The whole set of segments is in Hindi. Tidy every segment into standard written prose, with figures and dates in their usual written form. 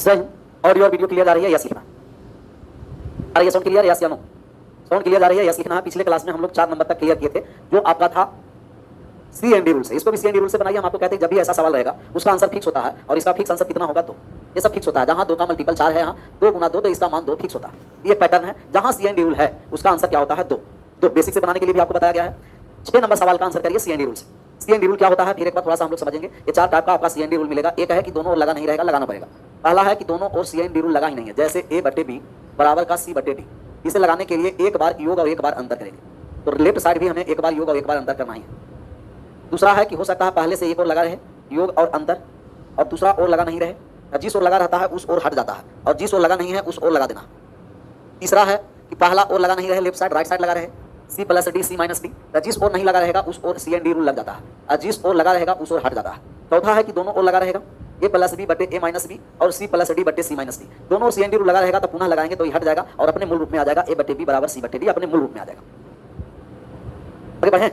सही। ऑडियो और वीडियो क्लियर जा रही है, यस लिखना। आ रही है साउंड क्लियर, यस या नो? साउंड क्लियर जा रही है, यस लिखना है। पिछले क्लास में हम लोग 4 नंबर तक क्लियर किए थे, जो आपका था सीएनडी रूल से। इसको भी सीएनडी रूल से बनाइए। हम आपको कहते हैं जब भी ऐसा सवाल रहेगा उसका आंसर फिक्स होता है, और इसका फिक्स आंसर कितना होगा 2। ये सब फिक्स होता है। जहां 2 का मल्टीपल 4 है, यहाँ 2 गुना 2, तो इसका मान 2 फिक्स होता है। ये पैटर्न है। जहां सीएनडी रूल है उसका आंसर क्या होता है 2। तो बेसिक से बनाने के लिए भी आपको बताया गया है। 6 नंबर सवाल का आंसर करिए सीएनडी रूल से। सीएनडी रूल क्या होता है फिर एक बार थोड़ा सा हम लोग समझेंगे। ये 4 टाइप का आपका सीएनडी रूल मिलेगा। एक है कि दोनों ओर लगा नहीं रहेगा, लगाना पड़ेगा। पहला है कि दोनों ओर सीएनडी रूल लगा ही नहीं है, जैसे A/B बराबर का C/D। इसे लगाने के लिए एक बार योग और एक बार अंतर करेंगे, तो लेफ्ट साइड भी हमें एक बार योग और एक बार अंतर करना ही है। दूसरा है कि हो सकता है पहले से एक और लगा रहे योग और अंतर, और दूसरा और लगा नहीं रहे। जिस ओर लगा रहता है उस ओर हट जाता है, और जिस ओर लगा नहीं है उस ओर लगा देना। तीसरा है कि पहला और लगा नहीं रहे, लेफ्ट साइड राइट साइड लगा रहे, C+D C-D। जिस ओर नहीं लगा रहेगा उस ओर CND रूल लग जाता है, और जिस ओर लगा रहेगा उस ओर हट जाता है। चौथा है कि दोनों ओर लगा रहेगा, A+B/A-B और C+D/C-D। दोनों ओर CND रूल लगा रहेगा, तो पुनः लगाएंगे तो ये हट जाएगा और अपने मूल रूप में आ जाएगा। A/B बराबर C/D अपने मूल रूप में आ जाएगा। आगे बढ़ें।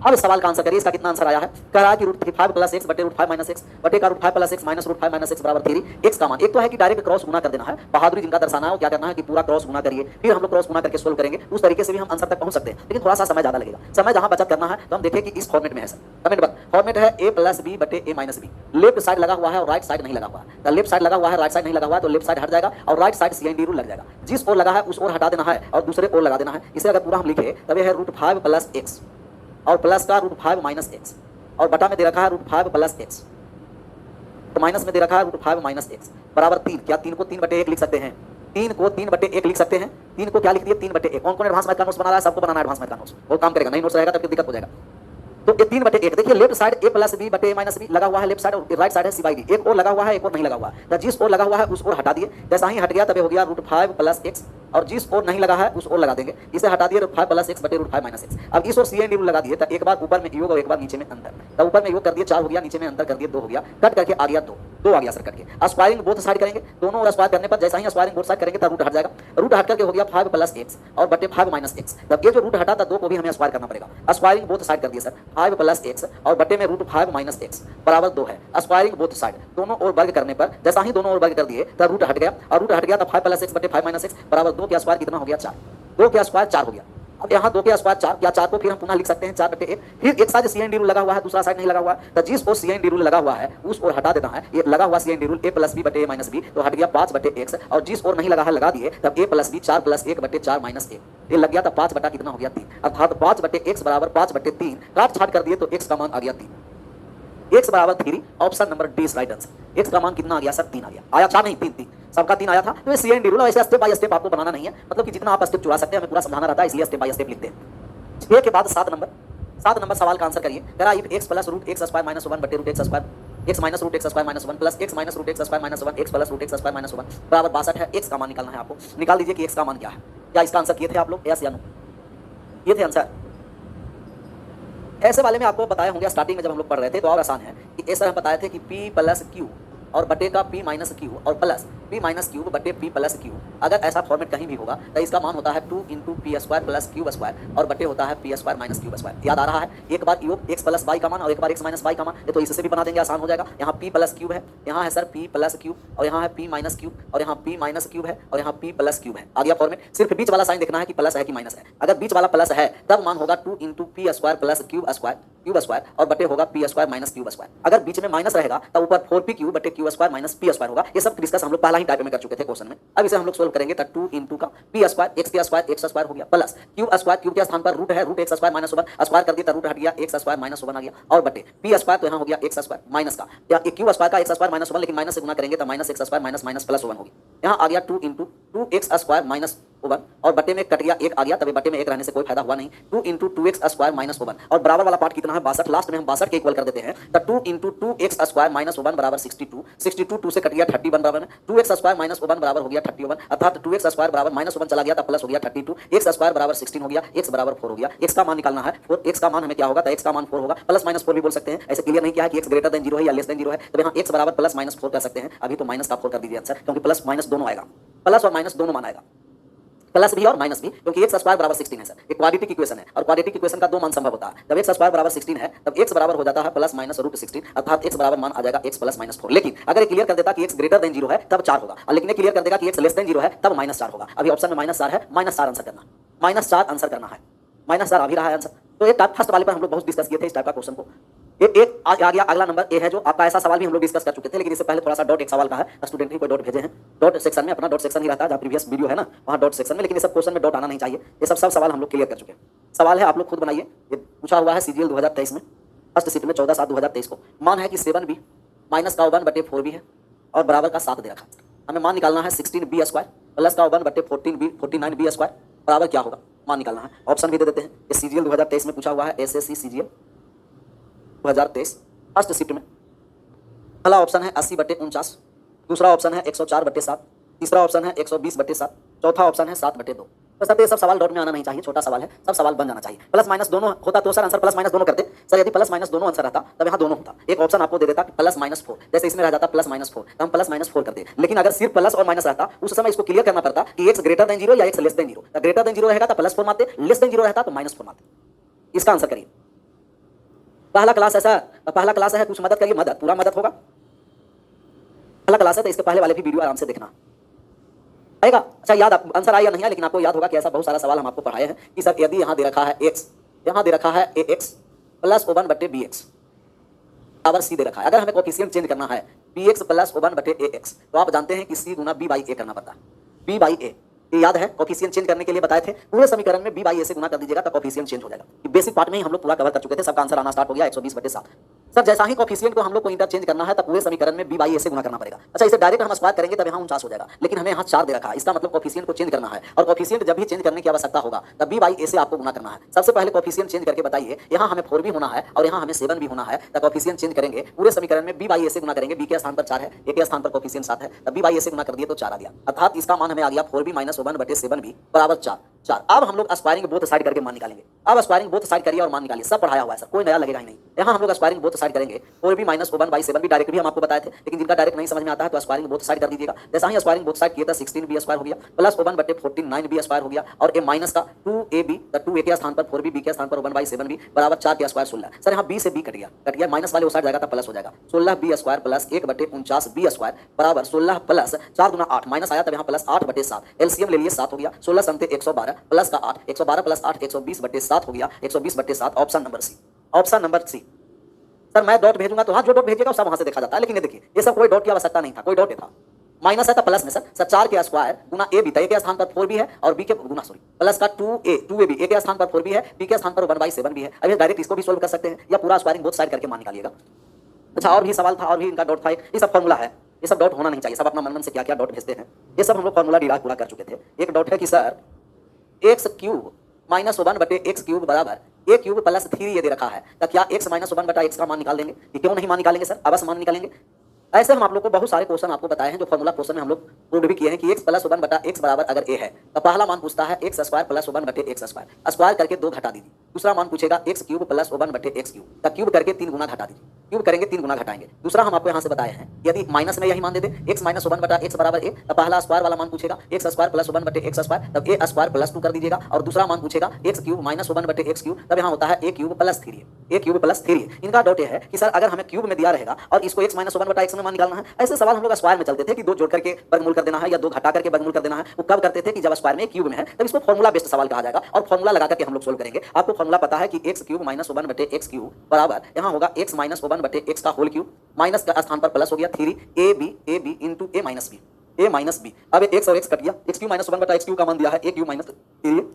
अब सवाल का आंसर करिए। इसका कितना आंसर आया है? कह रहा है कि √5 + x बटे √5 - x बटे का √5 + x माइनस √5 - x बराबर 3। x का मान एक तो है कि डायरेक्ट क्रॉस गुना कर देना है। बहादुरी जिनका दर्शाना है वो क्या करना है कि पूरा क्रॉस गुना करिए, फिर हम लोग क्रॉस गुना करके सोल्व करेंगे। उस तरीके से भी हम आंसर तक पहुंच सकते हैं, लेकिन थोड़ा सा समय ज्यादा लगेगा। समय जहां बचत करना है तो हम देखें कि इस फॉर्मेट में है। सर कमेंट बट फॉर्मेट है A+B/A-B। लेफ्ट साइड लगा हुआ है और राइट साइड नहीं लगा हुआ है। तो लेफ्ट साइड लगा हुआ है, राइट साइड नहीं लगा हुआ है, तो लेफ्ट साइड हट जाएगा और राइट साइड CND रूल लग जाएगा। जिस ओर लगा है उस ओर हटा देना है और दूसरे ओर लगा देना है। इसे अगर पूरा हम लिखे तब यह है √5 + x और प्लस का √5 - x, और बटा में दे रखा है √5 + x, तो माइनस में दे रखा है √5 - x बराबर 3। क्या 3 को 3/1 लिख सकते हैं? 3 को 3/1 लिख सकते हैं। 3 को क्या लिख दिए? 3/1। कौन कौन एडवांस मैथ का नोट्स बना रहा है? सबको बनाना है एडवांस मैथ का नोट्स, वो काम करेगा। नहीं नोट्स रहेगा तब दिक्कत हो जाएगा। तो ये 3/1 देखिए, लेफ्ट साइड A+B/A-B लगा हुआ है लेफ्ट साइड, और राइट साइड है C/D। एक और लगा हुआ है, एक और नहीं लगा हुआ है। जिस और लगा हुआ है उस और हटा दिए। जैसा ही हट गया तब हो गया √5 + x, और जिस और नहीं लगा है उस और लगा देंगे। इसे हटा दिए √5 + x बटे √5 - x। अब इस और CND रूल लगा दिए, तो एक बार ऊपर में योग और एक बार नीचे में अंतर। तब ऊपर में योग कर दिए 4 हो गया, नीचे में अंतर कर दिए 2 हो गया। कट करके आ गया 2 आ गया सर कट के। स्क्वायरिंग बोथ साइड करेंगे, दोनों ओर स्क्वायर करने पर जैसा ही स्क्वायरिंग बोथ साइड करेंगे तब रूट हट जाएगा। रूट हट करके हो गया 5 + x और बटे 5 - x। तब ये जो रूट हटा था 2 को भी हमें स्क्वायर करना पड़ेगा। स्क्वायरिंग बोथ साइड कर दिए सर, 5 + x और बटे में √5 - x बराबर 2 है। स्क्वायरिंग बोथ साइड, दोनों ओर वर्ग करने पर जैसा ही दोनों ओर वर्ग कर दिए तब रूट हट गया, और रूट हट गया तो 5 + x बटे 5 - x बराबर 2 के स्क्वायर कितना हो गया? 4। 2 के स्क्वायर 4 हो गया। अब यहाँ 2 के स्क्वायर 4, या 4 को फिर हम पुनः लिख सकते हैं 4/1। फिर एक साइड CND रूल लगा हुआ है, दूसरा साइड नहीं लगा हुआ है। तो जिस ओर CND रूल लगा हुआ है उस ओर हटा देना है। ये लगा हुआ CND रूल A+B/A-B तो हट गया 5/x, और जिस ओर नहीं लगा है लगा दिए तब A+B 4 + 1 बटे 4 - 1 ये लग गया। तो 5 बटा कितना हो गया? 3। अर्थात 5/x बराबर 5/3 काट छाट कर दिए तो x का मान आ गया 3। x बराबर 3। Option number D is right answer. x का मान कितना आ गया सर? 3 आ गया। आया 4 नहीं 3 सबका 3 आया था। तो ये CND रूल ऐसे स्टेप बाय स्टेप आपको बनाना नहीं है, मतलब कि जितना आप स्टेप चुरा सकते हैं हमें पूरा समझाना रहता है, इसलिए स्टेप बाय स्टेप लिखते हैं। 6 के बाद 7 नंबर सवाल का आंसर करिए। कह रहा है x + √x² - 1 बटे √x², x minus √x² - 1 plus x minus √x² - 1 x plus √x² - 1 बराबर 62 है। x का मान निकालना है आपको। निकाल दीजिए कि x का मान क्या है। क्या इसका आंसर किए थे आप लोग? यस या नो? ये थे आंसर। ऐसे वाले में आपको बताए होंगे स्टार्टिंग में जब हम लोग पढ़ रहे थे, तो और आसान है कि ऐसा हम बताए थे कि p + q और बटे का p - q और प्लस p - q बटे p + q। अगर ऐसा फॉर्मेट कहीं भी होगा तो इसका मान होता है 2 × p² + q² और बटे होता है p² - q²। याद आ रहा है? एक बार योग x + y का मान और एक बार x - y का मान, ये तो इससे भी बना देंगे, आसान हो जाएगा। यहाँ p + q है, यहाँ है सर p + q और यहाँ है p - q और यहाँ p - q है और यहाँ p + q है। आ गया फॉर्मेट। सिर्फ बीच वाला साइन देखना है कि प्लस है कि माइनस है। अगर बीच वाला प्लस है तब मान होगा 2 × p² + q² और बटे होगा p² - q²। अगर बीच में माइनस रहेगा तब ऊपर 4pq बटे q² - p² होगा। ये सब डिस्कस हम लोग पहला ही टाइप में कर चुके थे क्वेश्चन में। अब इसे हम लोग सोल्व करेंगे तो 2 × का p² x² हो गया प्लस q² के स्थान पर रूट है, √x² - 1 स्क्वायर कर दिया तो रूट हट गया x² - 1 आ गया और बटे p² तो यहाँ हो गया x² माइनस का या q² का x² - 1, लेकिन माइनस से गुना करेंगे तो -x² माइनस प्लस 1 होगी। यहाँ आ गया 2 × 2x² - 1 और बटे में कट गया 1 आ गया, तभी बटे में 1 रहने से कोई फायदा हुआ नहीं। 2 × 2x² - 1 और बराबर वाला पार्ट कितना है? 62। लास्ट में हम 62 के इक्वल कर देते हैं तो 2 × 2x² - 1 बराबर 62। 62 2 से कट गया 31 बराबर में 2x² - 1 बराबर हो गया 31, अर्थात 2x² बराबर -1 चला गया तो प्लस हो गया 32। x² बराबर 16 हो गया, x बराबर 4 हो गया। x का मान निकालना है 4। x का मान हमें क्या होगा? तो x का मान 4 होगा। प्लस माइनस 4 भी बोल सकते हैं, ऐसे क्लियर नहीं किया है कि x > 0 है या <0 है, तो यहाँ x बराबर +- 4 कर सकते हैं। अभी तो माइनस का 4 कर दीजिए आंसर, क्योंकि प्लस माइनस दोनों आएगा, प्लस और माइनस दोनों मान आएगा। प्लस भी और माइनस भी, क्योंकि एक्स स्क्वायर बराबर 16 है सर, एक क्वाड्रेटिक इक्वेशन है और क्वाड्रेटिक इक्वेशन का दो मान संभव होता है। जब एक्स स्क्वायर बराबर 16 है तब एक्स बराबर हो जाता है प्लस माइनस रूट 16, अर्थात एक्स बराबर मान आ जाएगा एक्स प्लस माइनस 4। लेकिन अगर क्लियर कर देता कि एक्स ग्रेटर देन 0 है तब 4 होगा, और लेकिन क्लियर कर देगा कि एक्स लेस देन 0 है तब -4 होगा। अभी ऑप्शन में -4 है, -4 आंसर करना, -4 आंसर करना है, -4 आ भी रहा है आंसर। तो एक फर्स्ट वाले पर हम लोग बहुत डिस्कस किए थे इस टाइप का क्वेश्चन को। एक आ गया अगला नंबर ए है, जो आपका ऐसा सवाल भी हम लोग डिस्कस कर चुके थे, लेकिन इससे पहले थोड़ा सा डॉट एक सवाल का है, स्टूडेंट ही कोई डॉट भेजे हैं, डॉट सेक्शन में, अपना डॉट सेक्शन ही रहता है जहाँ प्रीवियस वीडियो है ना वहाँ डॉट सेक्शन में, लेकिन ये सब क्वेश्चन में डॉट आना नहीं चाहिए। ये सब सवाल हम लोग क्लियर कर चुके हैं। सवाल है, आप लोग खुद बनाइए, ये पूछा हुआ है CGL 2023 में, फर्स्ट शिफ्ट में 14/7/2023 को। मान है कि 7b माइनस का 1/4b है और बराबर का 7 दे रखा। हमें मान निकालना है 16b स्क्वायर प्लस का 1/14b 49b स्क्वायर बराबर क्या होगा, मान निकालना है। ऑप्शन भी दे देते हैं, ये CGL 2023 में पूछा हुआ है, SSC CGL 2023 फर्स्ट शिफ्ट में। पहला ऑप्शन है 80/49, दूसरा ऑप्शन है 104/7, तीसरा ऑप्शन है 120/7, चौथा ऑप्शन है 7/2। तो सर ये सब सवाल डॉट में आना नहीं चाहिए, छोटा सवाल है, सब सवाल बन जाना चाहिए। प्लस माइनस दोनों होता तो सर आंसर प्लस माइनस दोनों करते। सर यदि प्लस माइनस दोनों आंसर रहता तब यहाँ दोनों होता। एक ऑप्शन आपको दे देता कि +-4, जैसे इसमें रह जाता +-4, तो हम +-4 करते। लेकिन अगर सिर्फ प्लस और माइनस रहता उस समय इसको क्लियर करना पड़ता कि एक्स ग्रेटर देन 0 या x less than 0। Greater than 0 रहेगा तो +4 मारते, लेस देन 0 रहता तो -4 मारते। इसका आंसर करिए। पहला क्लास है सर, पहला क्लास है, कुछ मदद करिए, मदद पूरा मदद होगा। पहला क्लास है तो इसके पहले वाले भी वीडियो आराम से देखना आएगा। अच्छा याद आंसर आया नहीं है, लेकिन आपको याद होगा कि ऐसा बहुत सारा सवाल हम आपको पढ़ाए हैं कि सर यदि यहाँ दे रखा है x, यहाँ दे रखा है ax प्लस 1/bx बराबर c दे रखा है। अगर हमें कोफिशिएंट चेंज करना है bx प्लस 1/ax, तो आप जानते हैं कि c गुना b/a करना पड़ता है। b/a ये याद है, कोफिशिएंट चेंज करने के लिए बताए थे, पूरे समीकरण में b/a से गुना कर दीजिएगा तो कोफिशिएंट चेंज हो जाएगा। बेसिक पार्ट में ही हम लोग पूरा कवर कर चुके थे, सबका आंसर आना स्टार्ट हो गया 120/7। सर जैसा ही कोफिशिएंट को हम लोग को इंटरचेंज करना है तब पूरे समीकरण में b/a से गुना करना पड़ेगा। अच्छा इसे डायरेक्ट हम स्क्वायर करेंगे तब यहाँ 49 हो जाएगा, लेकिन हमें यहाँ 4 दे रखा है, इसका मतलब कोफिशिएंट को चेंज करना है, और कोफिशिएंट जब भी चेंज करने की आवश्यकता होगा तब b/a से आपको गुना करना है। सबसे पहले कोफिशिएंट चेंज करके बताइए, यहाँ हमें 4 भी होना है और यहाँ हमें 7 भी होना है, तब कोफिशिएंट चेंज करेंगे पूरे समीकरण में b/a से गुना करेंगे। b के स्थान पर 4 है, a के स्थान पर कोफिशिएंट 7 है, तब b/a से गुना कर दिए तो 4 आ गया, अर्थात इसका मान हमें आ गया 4b - 1/7b बराबर 4। अब हम लोग स्क्वायरिंग बोथ साइड करके मान निकालेंगे। अब स्क्वायरिंग बोथ साइड करिए और मान निकालिए, सब पढ़ाया हुआ है सर, कोई नया लगेगा ही नहीं। यहाँ हम लोग स्क्वायरिंग बोथ साइड करेंगे, 4b - 1/7 भी डायरेक्ट भी हम आपको बताए थे, लेकिन जिनका डायरेक्ट नहीं समझ में आता है तो स्क्वायरिंग बोथ साइड कर दीजिएगा। जैसा ही स्क्वायरिंग बोथ साइड किया था 16b स्क्वायर हो गया प्लस 1/49b स्क्वायर हो गया, और a माइनस का 2ab, 2a के स्थान पर 4b, b के स्थान पर 1/7b बराबर 4 के स्क्वायर 16। सर यहाँ b से b कट गया, माइनस वाले उस साइड जाएगा तो प्लस हो जाएगा, 16b square plus 1/49b square बराबर 16 प्लस 4 गुना 8, माइनस आया तब यहाँ प्लस 8/7, एलसीएम ले लिए 7 हो गया, 16 समते 112 प्लस का 8, 112 प्लस 8 120/7 हो गया, 120/7 option number C. Option number C. Sir मैं डॉट भेजूंगा तो हाँ जो डॉट भेजिएगा सब वहां से देखा जाता है, लेकिन ये देखिए ये सब कोई डॉट की आवश्यकता नहीं था, कोई डॉट था, माइनस है तो प्लस में सर 4 के स्क्वायर गुना a भी था, a के स्थान पर 4b है और b के गुना प्लस का 2ab, a के स्थान पर 4b है, b के स्थान पर 1/7 भी है। अब डायरेक्ट इसको भी सोल्व कर सकते हैं या पूरा स्क्वायरिंग बोथ साइड करके मान निकालिएगा। अच्छा और भी सवाल था, और भी इनका डॉट था, ये सब फॉर्मूला है, ये सब डॉट होना नहीं चाहिए, सब अपना मन से क्या क्या डॉट भेजते हैं, ये सब हम लोग फॉर्मूला डिराइव पूरा कर चुके थे। एक डॉट है कि सर x³ - 1/x³ बराबर a³ प्लस 3 ये दे रखा है, तो क्या x - 1/x का मान निकाल देंगे? ये क्यों नहीं मान निकालेंगे सर, अवश्य मान निकालेंगे। ऐसे हम आप लोग को बहुत सारे क्वेश्चन आपको बताए हैं जो फॉर्मूला क्वेश्चन में हम लोग प्रूव भी किए हैं कि x + 1/x बराबर अगर a है तो पहला मान पूछता है x² + 1/x², स्क्वायर करके 2 घटा दीजिए। दूसरा मान पूछेगा x³ + 1/x³, तो क्यूब करके 3 गुना घटा दीजिए, क्यूब करेंगे 3 गुना घटाएंगे। दूसरा हम आपको यहाँ से बताए हैं यदि माइनस में यही मान दे दे x - 1/x बराबर a, तो पहला स्क्वायर वाला मान पूछेगा x² + 1/x², तब a² + 2 कर दीजिएगा, और दूसरा मान पूछेगा x³ - 1/x³, तब यहाँ होता है a³ + 3, a³ + 3। इनका डॉट ये है कि सर अगर हमें क्यूब में दिया रहेगा और इसको x - 1/x में मान निकालना है, ऐसे सवाल हम लोग स्क्वायर में चलते थे कि 2 जोड़ करके वर्गमूल कर देना है या 2 घटा करके वर्गमूल कर देना है। वो कब करते थे कि जब स्क्वायर में क्यूब में है, तब इसको फॉर्मूला बेस्ड सवाल कहा जाएगा और फॉर्मूला लगा करके हम लोग सोल्व करेंगे। आपको फॉर्मूला पता है कि x³ - 1/x³ बराबर यहाँ होगा x - 1/x का होल क्यूब, माइनस का स्थान पर प्लस हो गया 3ab into a - b। अब x और x कट गया, x³ - 1/x³ का मान दिया है a³ - 3,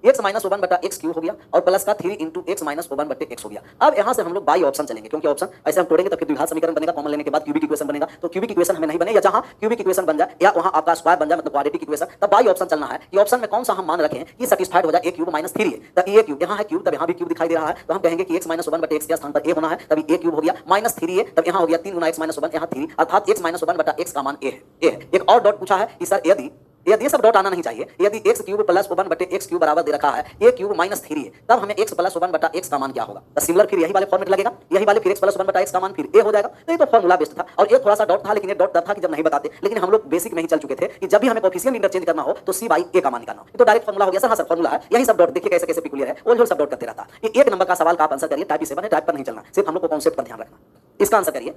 x - 1/x³ हो गया और प्लस का 3 into x - 1/x हो गया। अब यहाँ से हम लोग बाई ऑप्शन चलेंगे, क्योंकि ऑप्शन ऐसे हम तोड़ेंगे तब फिर द्विघात समीकरण बनेगा, कॉमन लेने के बाद क्यूबिक इक्वेशन बनेगा, तो क्यूबिक इक्वेशन हमें नहीं बने, या जहाँ क्यूबिक इक्वेशन बन जाए या वहाँ आपका स्क्वायर बन जाए मतलब क्वाड्रेटिक इक्वेशन, तब बाई ऑप्शन चलना है कि ऑप्शन में कौन सा हम मान रखें कि सैटिस्फाइड हो जाए a³ - 3a। तब a³ यहाँ है क्यूब, तब यहाँ भी क्यूब दिखाई दे रहा है, तो हम कहेंगे कि x - 1/x के स्थान पर a होना है, तभी a³ हो गया -3a, तब यहाँ हो गया 3 गुना x - 1 यहाँ 3, अर्थात x - 1/x का मान a है। एक और डॉट पूछा है कि सर यदि यदि ये सब डॉट आना नहीं चाहिए, यदि x क्यूब प्लस 1 बटे x क्यूब बराबर दे रखा है a क्यूब माइनस 3 है, तब हमें x प्लस 1 बटा x का मान क्या होगा? तो सिमिलर फिर यही वाले फॉर्मेट लगेगा, यही वाले फिर x प्लस 1 बटा x का मान फिर a हो जाएगा। तो ये तो फॉर्मूला बेस्ट था और ये थोड़ा सा डॉट था, लेकिन ये डॉट तब था कि जब नहीं बताते, लेकिन हम लोग बेसिक में ही चल चुके थे कि जब भी हमें कोएफिशिएंट इंटरचेंज करना हो तो c बाई a का मान निकालना हो। तो डायरेक्ट फॉर्मूला हो गया सर। हाँ सर फॉर्मूला है, यही सब डॉट देखिए कैसे कैसे पिकुलियर है, वो सब डॉट करते रहता है। ये एक नंबर का सवाल का आप आंसर करिए, टाइप 7 है, टाइप पर नहीं चलना, सिर्फ हम लोग को कॉन्सेप्ट पर ध्यान रखना। इसका आंसर करिए,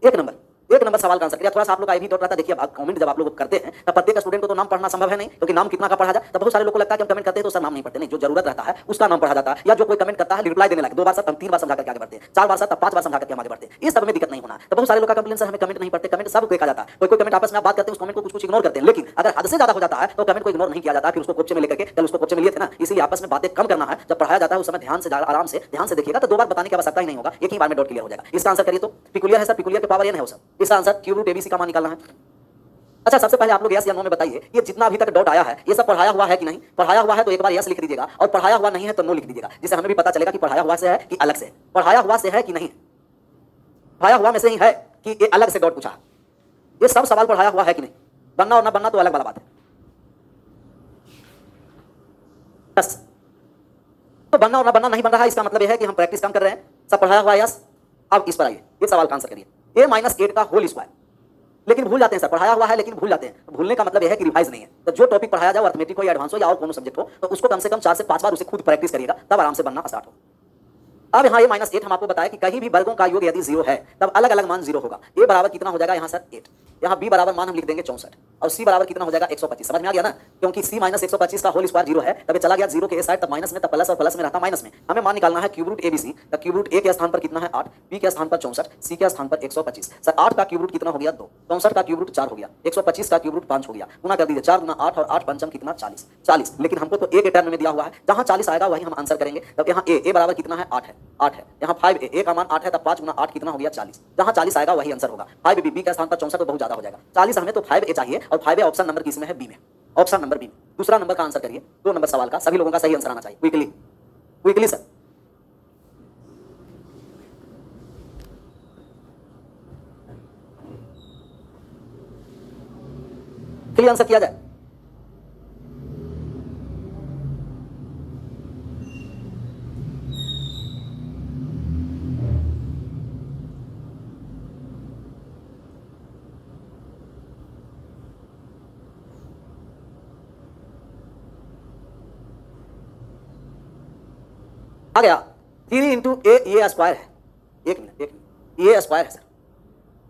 एक नंबर सवाल का आंसर करिए। थोड़ा सा आप लोग का भी डॉट रहता है। देखिए कमेंट जब आप लोग करते हैं तब प्रत्येक स्टूडेंट को तो नाम पढ़ना संभव है नहीं, क्योंकि नाम कितना का पढ़ा जाए। तब बहुत सारे लोग को लगता है कि हम कमेंट करते हैं तो सर नाम नहीं पढ़ते, नहीं, जो जरूरत रहता है उसका नाम पढ़ा जाता है। या जो कोई कमेंट करता है रिप्लाई देने लगे 2 बार सब 3 बार समझा करके आगे बढ़ते हैं, 4 बार सब 5 बार समझा करके आगे बढ़ते हैं। इस सब में दिक्कत नहीं होना। तो बहुत सारे लोग का कंप्लेंट सर हमें कमेंट नहीं पढ़ते, कमेंट सब देखा जाता है। कोई कमेंट आपस में बात करते हैं, उस कमेंट को कुछ इग्नोर करते हैं, लेकिन अगर हद से ज्यादा हो जाता है तो कमेंट को इग्नोर नहीं किया जाता, फिर उसको कोपचे में लेकर के, कल उसको कोपचे में लिए थे ना, इसीलिए आपस में बातें कम करना है। जब पढ़ाया जाता है उस समय ध्यान से आराम से ध्यान से देखिएगा, तो 2 बार बताने की आवश्यकता ही नहीं होगा, एक ही बार में डॉट क्लियर हो जाएगा। इसका आंसर करिए। तो पिकुलियर है सर, पिकुलियर के पावर n है वो सब। इसका आंसर क्यूब रूट एबीसी का मान निकालना है। अच्छा सबसे पहले आप लोग यस या नो में बताइए, ये जितना अभी तक डॉट आया है ये सब पढ़ाया हुआ है कि नहीं? पढ़ाया हुआ है तो एक बार यस लिख दीजिएगा, और पढ़ाया हुआ नहीं है तो नो लिख दीजिएगा, जिससे हमें भी पता चलेगा कि पढ़ाया हुआ से है कि अलग से। पढ़ाया हुआ से है कि नहीं? पढ़ाया हुआ में से ही है कि ये अलग से डॉट पूछा? ये सब सवाल पढ़ाया हुआ है कि नहीं? बनना और ना बनना तो अलग वाला बात है। यस तो बनना और ना बनना नहीं बन रहा है, इसका मतलब यह है कि हम प्रैक्टिस कम कर रहे हैं। सब पढ़ाया हुआ यस। अब इस पर आइए, ये सवाल का आंसर करिए। a माइनस 8 का होल स्क्वायर, लेकिन भूल जाते हैं सर, पढ़ाया हुआ है लेकिन भूल जाते हैं। भूलने का मतलब यह है कि रिवाइज नहीं है। तो जो टॉपिक पढ़ाया जाए, अर्थमेटिक हो या एडवांस हो या और कोनो सब्जेक्ट हो, तो उसको कम से कम 4 से 5 बार उसे खुद प्रैक्टिस करिएगा, तब आराम से बनना स्टार्ट हो। अब यहाँ -8 हम आपको बताया कि कहीं भी वर्गों का योग यदि 0 है तब अलग अलग मान 0 होगा। a बराबर कितना हो जाएगा यहाँ सर 8, यहाँ b बराबर मान हम लिख देंगे 64, और c बराबर कितना हो जाएगा 125। समझ में आ गया ना? क्योंकि c माइनस 125 का होल स्क्वायर 0 है, तब ये चला गया 0 के साइड, तब माइनस में, तब प्लस, और प्लस में रहता माइनस में। हमें मान निकालना है क्यूब रूट एबीसी। तो क्यूब रूट a के स्थान पर कितना है 8, b के स्थान पर 64, c के स्थान पर 125। सर 8 का क्यूब रूट कितना हो गया 2, 64 का क्यूब रूट 4 हो गया, 125 का क्यूब रूट 5 हो गया। गुना कर दीजिए, 4 गुना 8 और 8 पंचम कितना 40। लेकिन हमको तो a के टर्म में दिया हुआ है, जहां 40 आएगा वही हम आंसर करेंगे। तब यहाँ a बराबर कितना है 8 है, यहाँ 5 a का मान 8 है, तब 5 गुना 8 कितना हो गया 40। जहां 40 आएगा वही आंसर होगा। 5 b का स्थान पर 64 तो बहुत ज्यादा हो जाएगा। 40 हमें तो 5a चाहिए, और 5a ऑप्शन नंबर किसमें है? बी में। ऑप्शन नंबर बी में। दूसरा नंबर का आंसर करिए। 2 नंबर सवाल का सभी लोगों का सही आंसर आना चाहिए क्विकली सर। क्लियर आंसर किया जाए। आ गया 3 इंटू ए स्क्वायर है। एक मिनट ए स्क्वायर है sir.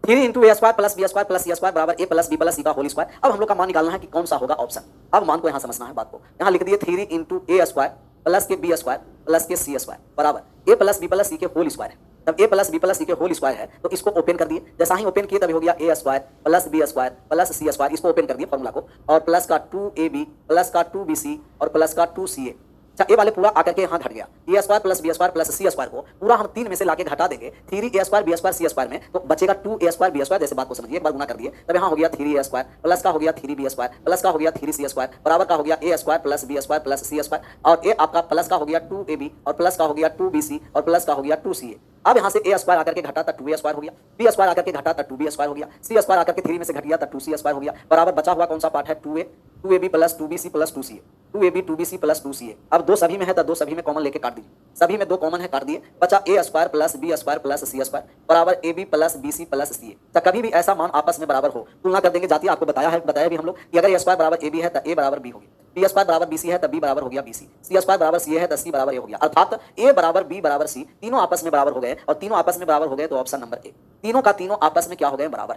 3 into A square plus B square plus C square बराबर A plus B plus C का होल स्क्वायर। अब हम लोग का मान निकालना है कि कौन सा होगा ऑप्शन। अब मान को यहाँ समझना है बात को। यहाँ लिख दिए 3 इंटू ए स्क्वायर प्लस के बी स्क्वायर प्लस के सी स्क्वायर बराबर ए प्लस बी प्लस सी के होल स्क्वायर है। तब ए प्लस बी प्लस सी के होल स्क्वायर है, तो इसको ओपन कर दिए। जैसा ही ओपन किए तभी हो गया A square plus B square plus C square. इसको ओपन कर दिए फॉर्मूला को, और प्लस का 2ab प्लस का 2bc और प्लस का 2ca। अच्छा ए वाले पूरा आकर के यहाँ घट गया। A square plus B square plus C square को पूरा हम 3 में से लाके घटा देंगे 3a square B square C square में, तो बचेगा 2a स्क्वायर बी स्क्वायर। जैसे बात को समझिए, एक बार गुना कर दिए, तब यहाँ हो गया 3a स्क्वायर प्लस का हो गया 3b स्क्वायर प्लस का हो गया 3c स्क्वायर बराबर का हो गया a square plus b square plus c square, और ए आपका प्लस का हो गया 2ab और प्लस का हो गया 2bc और प्लस का हो गया 2ca। अब यहाँ से ए स्क्वायर आकर के घटा था 2a स्क्वायर हो गया, बी स्क्वायर आकर के घटा था 2b स्क्वायर हो गया, सी स्क्वायर आकर के 3 में से घट गया था 2c स्क्वायर हो गया बराबर बचा हुआ कौन सा पार्ट है 2ab plus 2bc plus 2ca, 2ab 2bc plus 2ca। अब 2 सभी में है तो 2 सभी में कॉमन लेके काट दीजिए। सभी में 2 कॉमन है, काट दिए। बचा a square plus b square plus c square बराबर ab plus bc plus ca। तो कभी भी ऐसा मान आपस में बराबर हो तुलना कर देंगे। जाती आपको बताया भी हम लोग कि अगर a स्क्वायर बराबर ab है तो a बराबर b होगी, b स्क्वायर बराबर bc है तो b बराबर हो गया bc, c स्क्वायर बराबर ca है तो c बराबर a हो गया। अर्थात a बराबर b बराबर c तीनों आपस में बराबर हो गए, और तीनों आपस में बराबर हो गए तो ऑप्शन नंबर ए। तीनों का तीनों आपस में क्या हो गए? बराबर।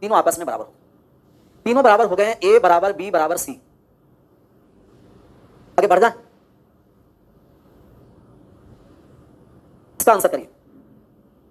तीनों आपस में बराबर हो, तीनों बराबर हो गए। a बराबर b बराबर c। आगे बढ़ जाए, इसका आंसर करिए।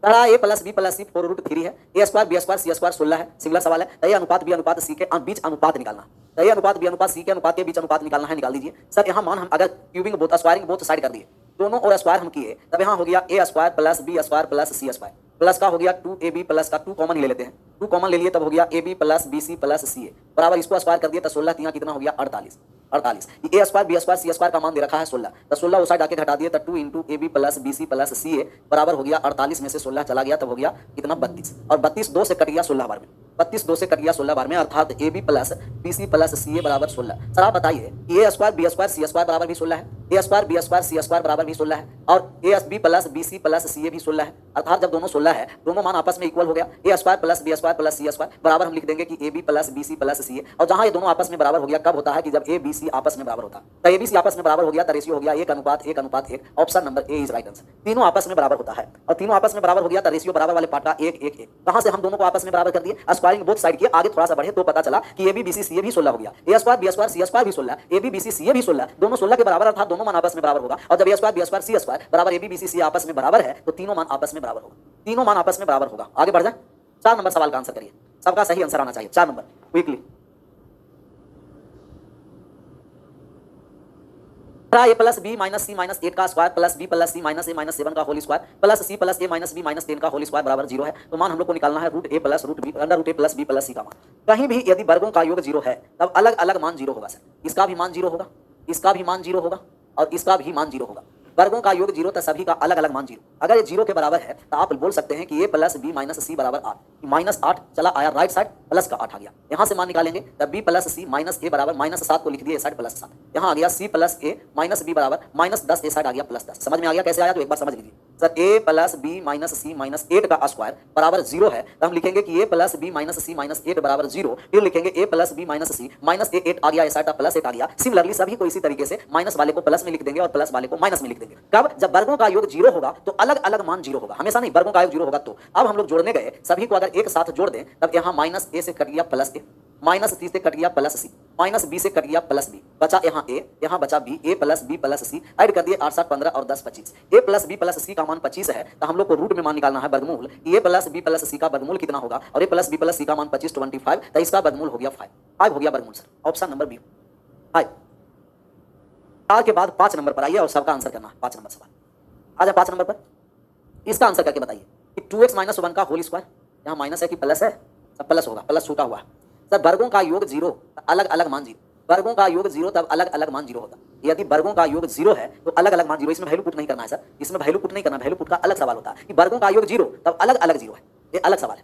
पहला a प्लस बी प्लस सी 4√3 है, A square B square C square 16 है। सिंगुलर सवाल है। तो ए अनुपात बी अनुपात सी के बीच अनुपात निकालना। तो ए अनुपात बी अनुपात सी के अनुपात के बीच अनुपात निकालना है, निकाल दीजिए। सर यहाँ मान हम अगर cubing both squaring both side कर दिए, दोनों और स्क्वायर हम किए, तब यहाँ हो गया A square plus B square plus C square plus का हो गया 2ab प्लस का 2 कॉमन ही ले लेते हैं, 2 कॉमन ले लिए तब हो गया ab plus bc plus ca बराबर इसको स्क्वायर कर दिया तो 16 तिया कितना हो गया 48। ए square B square C square का मान दे रखा है 16, तो 16 उस साइड आके घटा दिए तो 2 into ab plus bc plus ca बराबर हो गया 48 में से 16 चला गया तब हो गया कितना 32, और 32 2 से कट गया 16 बार में। 32 2 से कट गया 16 बार में, अर्थात A B plus B C plus C A बराबर 16। सर आप बताइए कि A square B square C square बराबर भी 16 है, A square B square C square बराबर भी 16 है, और A B plus B C plus C A भी 16 है। अर्थात जब दोनों 16 है, दोनों मान आपस में इक्वल हो गया, A square plus B square plus C square बराबर हम लिख देंगे कि A B plus B C plus C A. और जहां ये दोनों आपस में बराबर हो गया, कब होता है कि जब ए बी सी आपस में बराबर होता है। तो ए बी सी आपस में बराबर हो गया तो रेशियो हो गया 1:1:1। Option number A is right answer. तीनों आपस में बराबर होता है और तीनों आपस में बराबर हो गया तो रेशियो बराबर वाले पार्ट का 1:1:1। कहां से हम दोनों को आपस में बराबर कर दिए, स्क्वायरिंग बोथ साइड किए, आगे थोड़ा सा बढ़े तो पता चला कि A B B C C A भी 16 हो गया, A square B square C square भी 16, A B B C C A भी 16, दोनों 16 के बराबर, अर्थात दोनों मान आपस में बराबर होगा। और जब ए square B square C square बराबर ए बी बी सी सी आपस में बराबर है तो तीनों मान आपस में बराबर होगा, तीनों मान आपस में बराबर होगा। आगे बढ़ जाए, 4 नंबर सवाल का आंसर करिए, सबका सही आंसर आना चाहिए। 4 number quickly, A plus B minus C minus 8 का square plus B plus C minus A minus 7 का whole square plus C plus A minus B minus 10 का होल स्क्वायर बराबर 0 है। तो मान हम लोग को निकालना है root A plus root B under root A plus B plus C का मान। कहीं भी यदि वर्गों का योग 0 है तब अलग अलग मान 0 होगा। सर इसका भी मान 0 होगा, इसका भी मान 0 होगा और इसका भी मान 0 होगा। वर्गों का योग 0 तो सभी का अलग अलग मान 0। अगर ये 0 के बराबर है तो आप बोल सकते हैं कि ए प्लस बी माइनस सी बराबर 8, माइनस 8 चला आया राइट साइड, प्लस का 8 आ गया, यहाँ से मान निकालेंगे तब बी प्लस सी माइनस ए बराबर माइनस 7 को लिख दिए साइड प्लस 7, यहाँ आ गया सी प्लस ए माइनस बी बराबर माइनस 10 ए साइड आ गया प्लस 10। समझ में आ गया कैसे आया, तो एक बार समझ लीजिए। सर ए plus B minus C minus 8 का स्क्वायर बराबर 0 है तो हम लिखेंगे कि ए plus B minus C minus 8 बराबर 0, फिर लिखेंगे ए plus B minus C minus ए 8 आ गया, ए साइड प्लस 8 आ गया। सिमिलरली सभी को इसी तरीके से माइनस वाले को प्लस में लिख देंगे और प्लस वाले को माइनस में लिख देंगे। कब, जब वर्गों का योग 0 होगा तो अलग अलग मान 0 होगा, हमेशा नहीं, वर्गों का योग 0 होगा। तो अब हम लोग जोड़ने गए, सभी को अगर एक साथ जोड़ दें तब यहाँ माइनस ए से कट गया प्लस ए, माइनस सी से कट गया प्लस सी, माइनस बी से कट गया प्लस बी, बचा यहाँ ए, यहाँ बचा बी, ए प्लस बी प्लस सी, ऐड कर दिए 8 7 15 और 10 25। ए प्लस बी प्लस सी का मान 25 है तो हम लोग को रूट में मान निकालना है वर्गमूल, ए प्लस बी प्लस सी का वर्गमूल कितना होगा, और ए प्लस बी प्लस सी का मान 25 25 तो इसका वर्गमूल हो गया 5 हो गया वर्गमूल। Sir option number B 5। 4 के बाद 5 नंबर पर आइए और सबका आंसर करना है। 5 नंबर सवाल आ जाए, 5 नंबर पर इसका आंसर करके बताइए कि 2x माइनस 1 का होल स्क्वायर, यहाँ माइनस है कि प्लस है, सब प्लस होगा, प्लस छूटा हुआ है। सर वर्गों का योग 0 अलग अलग मान 0, वर्गों का योग 0 तब अलग अलग मान 0 होता है। यदि वर्गों का योग 0 है तो अलग अलग मान 0, इसमें वैल्यू पुट नहीं करना है सर, इसमें वैल्यू पुट नहीं करना, वैल्यू पुट का अलग सवाल होता है कि वर्गों का योग 0 तब अलग अलग 0 है, ये अलग सवाल है।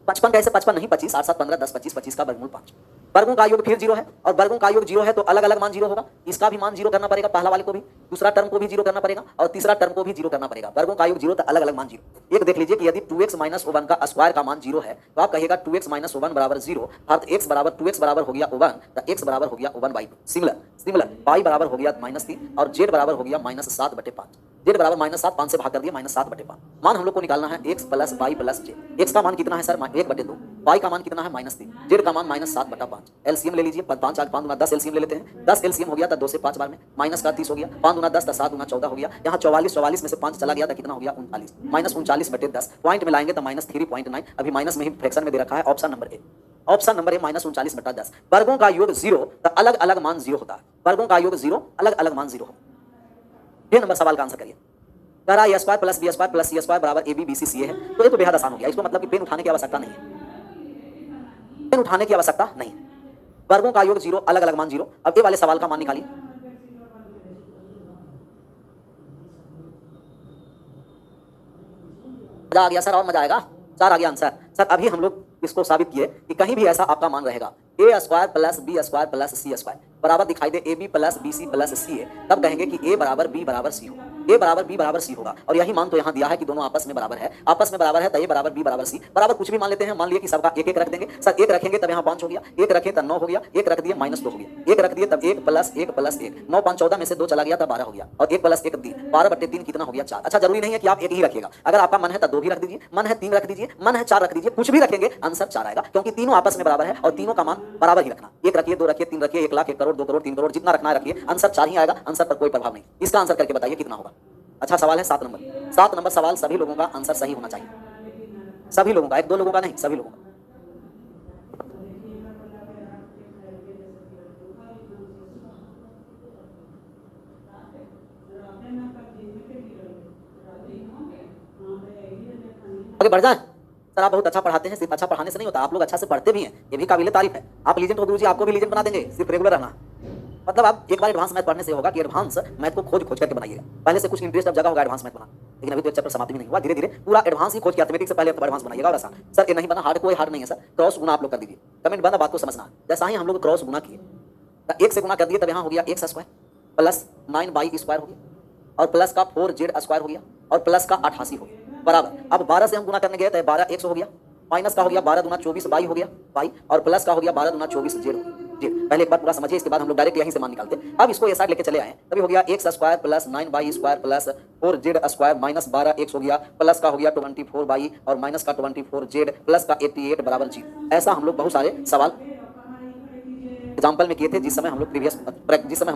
55 कैसे, 55 नहीं 25, 8 7 15 10 25, 25 का वर्गमूल 5। वर्गों का योग फिर 0 है और वर्गों का योग 0 है तो अलग अलग मान 0 होगा, इसका भी मान 0 करना पड़ेगा, पहला वाले को भी, दूसरा टर्म को भी 0 करना पड़ेगा और तीसरा टर्म को भी 0 करना पड़ेगा। वर्गों का योग 0 तो अलग अलग मान 0। एक देख लीजिए कि यदि 2x माइनस 1 का स्क्वायर का मान 0 है तो आप कहिएगा 2x माइनस 1 बराबर 0, अर्थात x बराबर 2x बराबर हो गया 1 तो x बराबर हो गया 1/2। सिमिलर y बराबर हो गया -3 और z बराबर हो गया -7/5। z बराबर -7, 5 से भाग कर दिया -7/5। मान हम लोग को निकालना है x plus y plus j। x का मान कितना है सर 1/2, y का मान कितना है -3, z का मान -7/5। एलसीएम ले लीजिए, 5 8 5 10 एलसीएम ले लेते हैं, 10 एलसीएम हो गया था 2 से 5 बार में, माइनस का 30 हो गया, 5 दूना 10 7 दूना 14 हो गया, यहाँ 44 में से 5 चला गया था, कितना हो गया 39, -39/10 पॉइंट में लाएंगे तो -3.9, अभी माइनस में ही फ्रैक्शन में दे रखा है। Option number A, option number A -39/10। वर्गों का योग 0 तो अलग अलग मान 0 होता है, वर्गों का योग 0 अलग अलग मान 0 होता है। 6 नंबर सवाल का आंसर करिए। कह रहा है a² + b² + c² बराबर ab bc ca है, तो ये तो बेहद आसान हो गया, इसको मतलब कि पेन उठाने की आवश्यकता नहीं है, पेन उठाने की आवश्यकता नहीं। वर्गों का योग 0 अलग अलग मान 0। अब ये वाले सवाल का मान निकालिए। मजा आ गया सर, और मजा आएगा। 4 आ गया आंसर। सर अभी हम लोग इसको साबित किए कि कहीं भी ऐसा आपका मान रहेगा a² + b² + c² बराबर दिखाई दे ab + bc + ca, तब कहेंगे कि a बराबर b बराबर c होगा, a बराबर b बराबर c होगा। और यही मान तो यहाँ दिया है कि दोनों आपस में बराबर है, आपस में बराबर है तो a बराबर b बराबर c बराबर कुछ भी मान लेते हैं। मान लिए कि सबका एक एक रख देंगे। सर एक रखेंगे तब यहाँ 5 हो गया, एक रखे तब 9 हो गया, एक रख दिए -2 हो गया, एक रख दिए तब 1 + 1 + 1, 9 5 14 में से 2 चला गया तब 12 हो गया, और 1 + 1 3, 12/3 कितना हो गया 4। अच्छा जरूरी नहीं है कि आप एक ही रखिएगा, अगर आपका मन है तो 2 भी रख दीजिए, मन है 3 रख दीजिए, मन है 4 रख दीजिए, कुछ भी रखेंगे आंसर 4 आएगा, क्योंकि तीनों आपस में बराबर है और तीनों का मान बराबर ही रखना। 1 रखिए, 2 रखिए, 3 रखिए, 1 लाख, 1 करोड़, 2 करोड़, 3 करोड़, जितना रखना है रखिए, आंसर 4 ही आएगा, आंसर पर कोई प्रभाव नहीं। इसका आंसर करके बताइए कितना होगा। अच्छा सवाल है 7 नंबर। 7 नंबर सवाल सभी लोगों का आंसर सही होना चाहिए, सभी लोगों का, 1 2 लोगों का नहीं, सभी लोगों का। आगे बढ़ जाए। सर आप बहुत अच्छा पढ़ाते हैं, सिर्फ अच्छा पढ़ाने से नहीं होता, आप लोग अच्छा से पढ़ते भी हैं, ये भी काबिल तारीफ है। आप लीजेंड हो गुरुजी, आपको भी लीजेंड बना देंगे, सिर्फ रेगुलर रहना। मतलब आप एक बार एडवांस मैथ पढ़ने से होगा कि एडवांस मैथ को खोज खोज करके बनाइएगा, पहले से कुछ इंटरेस्ट अब जगह होगा एडवांस मैथ बना। लेकिन अभी तो चैप्टर समाप्ति भी नहीं हुआ, धीरे धीरे पूरा एडवांस ही खोज के मैथमेटिक्स से पहले तो एडवांस बनाइएगा। और आसान सर ये नहीं बना हार्ड, कोई हार्ड नहीं है सर, क्रॉस गुना आप लोग कर दीजिए, कमेंट बंदा बात को समझना। जैसा ही हम लोग क्रॉस गुना किए, 1 से गुना कर दिए, तब यहाँ हो गया x square plus 9y square हो गया, और प्लस का 4z स्क्वायर हो गया, और प्लस का 88 हो गया बराबर। अब 12 से हम गुना करने गए तो 12x हो गया, माइनस का हो गया 12 दूना 24 y हो गया y, और प्लस का हो गया 12 दूना 24 z हो गया z। पहले एक बार पूरा समझिए, इसके बाद हम लोग डायरेक्ट यहीं से मान निकालते हैं। अब इसको ये साइड लेके चले आए, तभी हो गया x square plus 9y square plus 4z square minus 12x हो गया, प्लस का हो गया 24y और माइनस का 24z प्लस का 88 बराबर 0। ऐसा हम लोग बहुत सारे सवाल एग्जाम्पल में किए थे, जिस समय हम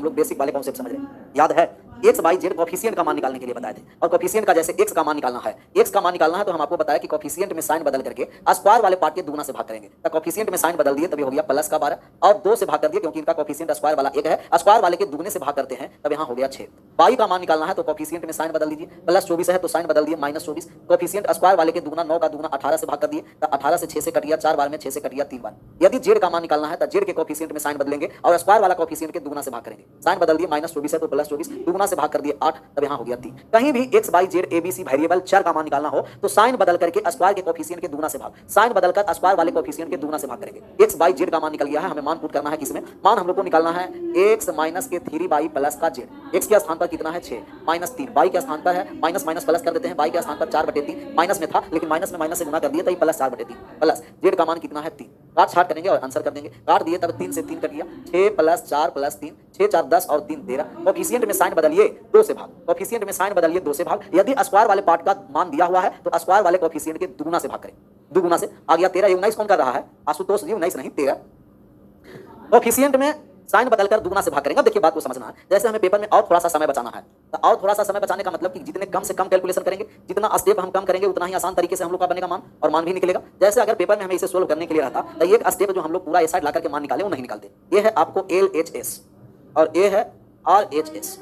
लोग बेसिक वाले कॉन्सेप्ट समझ रहे हैं। याद है एक्स बाई जेड कॉफिशिएंट का मान निकालने के लिए बताए थे, और कॉफिशिएंट का जैसे एक्स का मान निकालना है, एक्स का मान निकालना है तो हम आपको बताया कि कॉफिशिएंट में साइन बदल करके स्क्वायर वाले पार्ट के दुगुना से भाग करेंगे। तो कॉफिशिएंट में साइन बदल दिए तभी हो गया प्लस का 12, और 2 से भाग कर दिए क्योंकि इनका कॉफिशिएंट स्क्वायर वाला 1 है, स्क्वायर वाले के दुगने से भाग करते हैं तब यहाँ हो गया 6। y का मान निकालना है तो कॉफिशिएंट में साइन बदल दीजिए, प्लस 24 है तो साइन बदल दिए माइनस 24, कॉफिशिएंट स्क्वायर वाले के दुगना 9 का दुगना 18 से भाग कर दिए, तो 18 से 6 से कट गया 4 बार में, 6 से कट गया 3 बार। यदि जेड का मान निकालना है तो जेड के कॉफिशिएंट में साइन बदलेंगे और स्क्वायर वाला कॉफिशिएंट के दुगना से भाग करेंगे। साइन बदल दिए माइनस 24 है तो प्लस 24, दुगना से भाग कर दिए 8, तब यहाँ हो गया 3। कहीं भी x by Z ABC variable चर का मान निकालना हो तो साइन बदल करके स्क्वायर के कॉफिशिएंट के दुगना से भाग, साइन बदलकर स्क्वायर वाले कॉफिशिएंट के दुगना से भाग करेंगे। एक्स बाई जेड का मान निकल गया है, हमें मान पुट करना है किसमें, मान हम लोग को निकालना है एक्स माइनस के 3y प्लस का जेड। एक्स के स्थान पर कितना है 6 माइनस 3, y के स्थान पर है माइनस माइनस प्लस कर देते हैं, y के स्थान पर 4/3 माइनस में था लेकिन माइनस में माइनस से गुना कर दिया तो प्लस 4/3 प्लस जेड का मान कितना है 3। काट छाट करेंगे और आंसर कर देंगे, काट दिए तब 3 से 3 कट गया, 6 प्लस 4 प्लस 3, 6 4 10 और 3 13। कॉफिशिएंट में साइन बदलिए 2 से भाग, कॉफिशिएंट में साइन बदलिए 2 से भाग। यदि स्क्वायर वाले पार्ट का मान दिया हुआ है तो स्क्वायर वाले कॉफिशिएंट के दुगुना से भाग करें, दुगुना से आ गया 13। 19 कौन कर रहा है, आशुतोष जी, 19 नहीं 13। कॉफिशिएंट में साइन बदलकर दुगुना से भाग करेंगे। अब देखिए बात को समझना है, जैसे हमें पेपर में और थोड़ा सा समय बचाना है, तो और थोड़ा सा समय बचाने का मतलब कि जितने कम से कम कैलकुलेशन करेंगे, जितना स्टेप हम कम करेंगे उतना ही आसान तरीके से हम लोग का बनेगा मान, और मान भी निकलेगा। जैसे अगर पेपर में हमें इसे सोल्व करने के लिए रहता तो एक स्टेप जो हम लोग पूरा ए साइड ला करके मान निकाले वो नहीं निकालते। ये है आपको LHS और ये है RHS,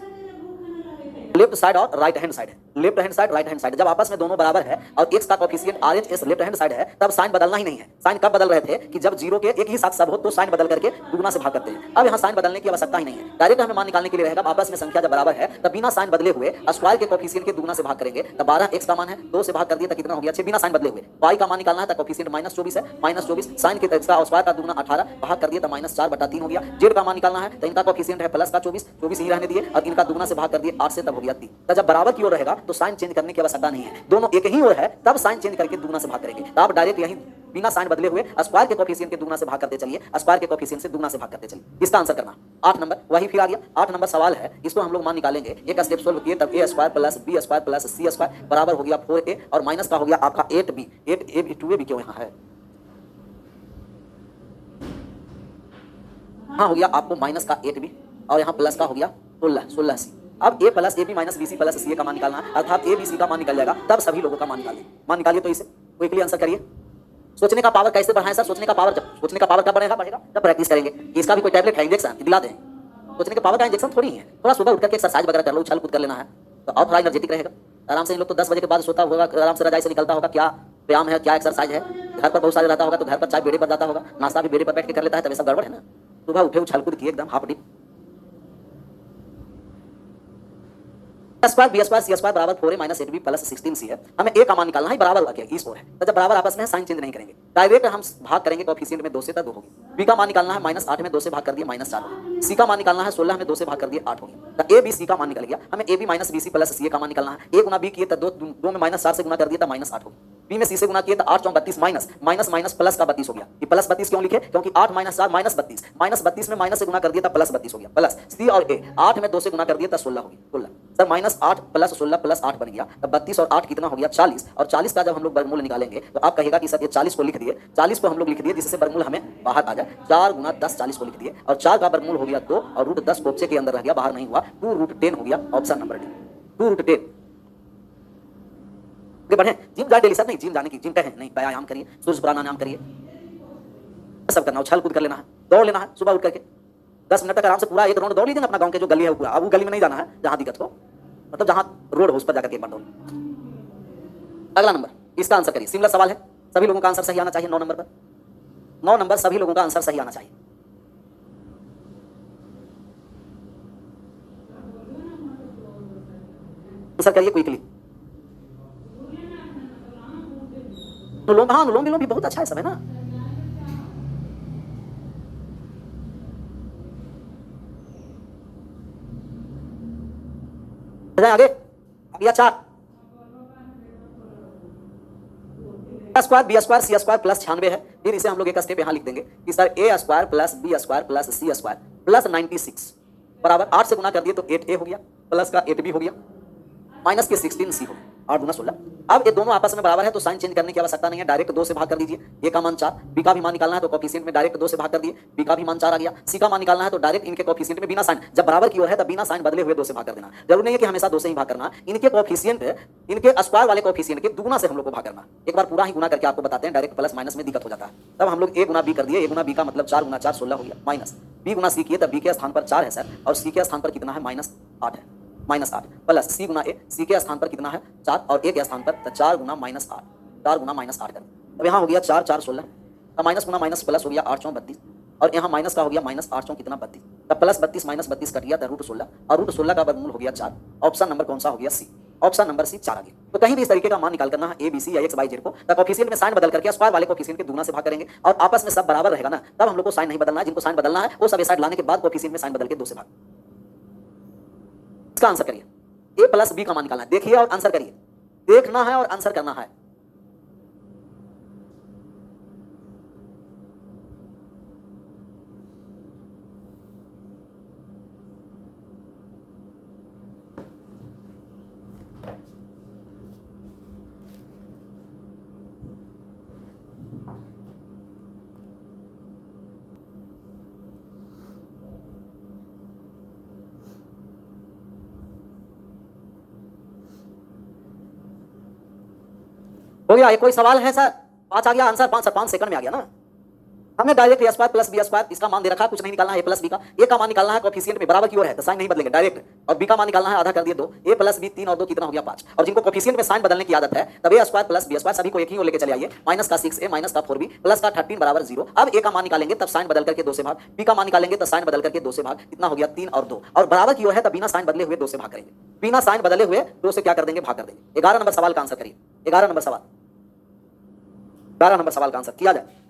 लेफ्ट साइड और राइट हैंड साइड है, left hand side right hand side. जब आपस में दोनों बराबर है और x का coefficient RHS left hand side है तब साइन बदलना ही नहीं है। साइन कब बदल रहे थे कि जब जीरो के एक ही साथ सब हो तो साइन बदल करके दुगुना से भाग करते हैं। अब यहाँ साइन बदलने की आवश्यकता ही नहीं है, डायरेक्ट हमें मान निकालने के लिए रहेगा आपस में संख्या जब बराबर है तब बिना साइन बदले हुए स्क्वायर के कोएफिशिएंट के दुगुना से भाग करेंगे। तब 12 x का मान है, 2 से भाग कर दिया तो कितना हो गया 6 बिना साइन बदले हुए। y का मान निकालना है तो कोएफिशिएंट माइनस 24 है, माइनस 24 साइन के और स्क्वायर का दुगुना 18 भाग कर दिया तो माइनस 4/3 हो गया। जेड का मान निकालना है तो इनका कोएफिशिएंट है प्लस का 24, 24 ही रहने दिए और इनका दुगुना से भाग कर दिए 8 से, तब हो गया 3। तो जब बराबर की ओर रहेगा तो साइन चेंज करने की आवश्यकता नहीं है, दोनों एक ही ओर है तब साइन चेंज करके दुगुना से भाग करेंगे। तो आप डायरेक्ट यही बिना साइन बदले हुए स्क्वायर के कोएफिशिएंट के दुगुना से भाग करते चलिए, स्क्वायर के कोएफिशिएंट से दुगुना से भाग करते चलिए। इसका आंसर करना 8 नंबर वही फिर आ गया। 8 नंबर सवाल है, इसको हम लोग मान निकालेंगे। एक स्टेप सोल्व किए तब a square plus b square plus c square बराबर हो गया 4a और माइनस का हो गया आपका 8b। 8a 2a क्यों यहाँ है, हाँ हो गया आपको माइनस का 8b और यहाँ प्लस का हो गया 16c। अब a plus ab minus bc plus ca का मान निकालना है, अर्थात a bc का मान निकल जाएगा तब सभी लोगों का मान निकालिए। मान निकालिए तो इसे क्विकली आंसर करिए। सोचने का पावर कैसे बढ़ाएं सर, सोचने का पावर कब बढ़ेगा जब प्रैक्टिस करेंगे। इसका भी कोई टैबलेट है, इंजेक्शन दिला दें। सोचने के पावर का इंजेक्शन थोड़ी है, थोड़ा सुबह उठ करके एक्सरसाइज वगैरह कर लो, उछल कूद कर लेना है तो और थोड़ा एनर्जेटिक रहेगा। आराम से इन लोग तो 10 बजे के बाद सोता होगा, आराम से रजाई से निकलता होगा, क्या व्यायाम है क्या एक्सरसाइज है। घर पर बहुत सारे रहता होगा तो घर पर चाय बेड़े पर जाता होगा, नाश्ता भी बेड़े पर बैठ के कर लेता है, तब सब गड़बड़ है ना। सुबह उठे उछल कूद किए एकदम half dip. Square B square C square बराबर 4a minus 8b plus 16c है। हमें a का मान निकालना है, बराबर हुआ क्या इस ओर है, तो जब बराबर आपस में साइन चेंज नहीं करेंगे, डायरेक्ट हम भाग करेंगे कोएफिशिएंट में 2 से, तब 2 होगी। b का मान निकालना है माइनस 8 में 2 से भाग कर दिए माइनस 4 होगी। c का मान निकालना है 16 में 2 से भाग कर दिए 8 होगी। तो a b c का मान निकल गया। हमें a b minus bc plus ca का मान निकालना है। a गुना b किए तो 2 में माइनस 4 से गुना कर दिया तो माइनस 8 होगी। b में c से गुना किए तो 8 32 माइनस माइनस माइनस प्लस का 32 हो गया। ये प्लस 32 क्यों लिखे, क्योंकि 8 माइनस 4 माइनस 32, माइनस 32 में माइनस से गुना कर दिया तो प्लस 32 हो गया। प्लस c और a 8 में 2 से गुना कर दिया तो 16 होगी। 16 सर माइनस 8 प्लस 16 प्लस 8 बन गया, तब 32 और 8 कितना हो गया 40। और 40 का जब हम लोग वर्गमूल निकालेंगे तो आप कहेगा कि सर ये 40 को लिख दिए, 40 को हम लोग लिख दिए जिससे वर्गमूल हमें बाहर आ जाए। 4 गुना 10 40 को लिख दिए और 4 का वर्गमूल हो गया 2 और रूट 10 कोपचे के अंदर रह गया, बाहर नहीं हुआ। 2 रूट 10 हो गया, ऑप्शन नंबर डी 2 रूट 10। बढ़े जिम जाए डेली सर, नहीं जिम जाने की जिम कहें नहीं, व्यायाम करिए, सूर्य प्राणायाम करिए, सब करना, उछल कूद कर लेना है, दौड़ लेना है सुबह उठ करके 10 मिनट तक आराम से पूरा एक राउंड दौड़ लीजिए अपना गांव के जो गली है पूरा। अब वो गली में नहीं जाना है जहां दिक्कत हो, मतलब जहां रोड हो उस पर जाकर के एक बार दौड़। अगला नंबर, इसका आंसर करिए। सिमिलर सवाल है, सभी लोगों का आंसर सही आना चाहिए। 9 नंबर पर 9 नंबर सभी लोगों का आंसर सही आना चाहिए। आंसर करिए क्विकली। अनुलोम विलोम भी बहुत अच्छा है सब, है ना। आगे अगला 4 square B square C square plus 96 है। फिर इसे हम लोग एक स्टेप यहां लिख देंगे कि sir A square plus B square plus C square plus 96 बराबर 8 से गुना कर दिए तो 8a हो गया, प्लस का 8b हो गया, माइनस के 16c हो गया, 8 गुना 16। अब ये दोनों आपस में बराबर है तो साइन चेंज करने की आवश्यकता नहीं है, डायरेक्ट 2 से भाग कर दीजिए। ए का मान 4, बी का भी मान निकालना है तो कोफिशिएंट में डायरेक्ट 2 से भाग कर दिए, बी का भी मान 4 आ गया। सी का मान निकालना है तो डायरेक्ट इनके कोफिशिएंट में बिना साइन, जब बराबर की ओर है तब बिना साइन बदले हुए 2 से भाग कर देना। जरूरी नहीं है कि हमेशा 2 से ही भाग करना, इनके कोफिशिएंट इनके स्क्वायर वाले कोफिशिएंट के दुगुना से हम लोग को भाग करना। एक बार पूरा ही गुना करके आपको बताते हैं, डायरेक्ट प्लस माइनस में दिक्कत हो जाता है। तब हम लोग ए गुना बी कर दिए, ए गुना बी का मतलब 4 गुना 4 16 हो गया, माइनस बी गुना सी किए तब बी के स्थान पर 4 है सर, और सी के स्थान पर कितना है -8 है, -8 प्लस सी गुना ए, सी के स्थान पर कितना है 4 और ए के स्थान पर 4 गुना -8, 4 गुना -8 कर। अब यहाँ हो गया 4 4 16, अब माइनस गुना माइनस प्लस हो गया 8 4 32, और यहाँ माइनस का हो गया -8 4 कितना 32, तब प्लस 32 माइनस 32 कट गया तो √16, और √16 का वर्गमूल हो गया 4। ऑप्शन नंबर कौन सा हो गया सी, ऑप्शन नंबर सी 4 आ गया। तो कहीं भी इस तरीके का मान निकाल करना है ए बी सी या एक्स वाई जेड को, तब कोफिशिएंट में साइन बदल करके स्क्वायर वाले कोफिशिएंट के दुगना से भाग करेंगे, और आपस में सब बराबर रहेगा ना, तब हम लोग को साइन नहीं बदलना है। जिनको साइन बदलना है वो सब साइड लाने के बाद कोफिशिएंट में साइन बदल के 2 से भाग। इसका आंसर करिए, ए प्लस बी का मान निकालना है, देखिए और आंसर करिए, देखना है और आंसर करना है। हो गया, कोई सवाल है सर? 5 आ गया आंसर, 5 सेकंड में आ गया ना। हमने डायरेक्ट ए स्क्वायर प्लस बी स्क्वायर इसका मान दे रखा, कुछ नहीं निकालना है। ए प्लस बी का, ए का मान निकालना है कोफिशिएंट में बराबर की ओर है तो साइन नहीं बदलेंगे डायरेक्ट, और बी का मान निकालना है आधा कर दिए 2, ए प्लस बी 3 और 2 कितना हो गया 5। और जिनको कोफिशिएंट में साइन बदलने की आदत है तब ए स्क्वायर प्लस बी स्क्वायर सभी को एक ही ओर लेके चले आइए, माइनस का 6a माइनस का 4b प्लस का 13 बराबर 0। अब ए का मान निकालेंगे तब साइन बदल करके 2 से भाग, बी का मान निकालेंगे तो साइन बदल करके 2 से भाग, कितना हो गया 3 और 2, और बराबर की ओर है तब बिना साइन बदले हुए 2 से भाग करेंगे, बिना साइन बदले हुए 2 से क्या कर देंगे भाग कर देंगे। 11 नंबर सवाल का आंसर करिए, 11 नंबर सवाल, 12 नंबर सवाल का आंसर किया जाए।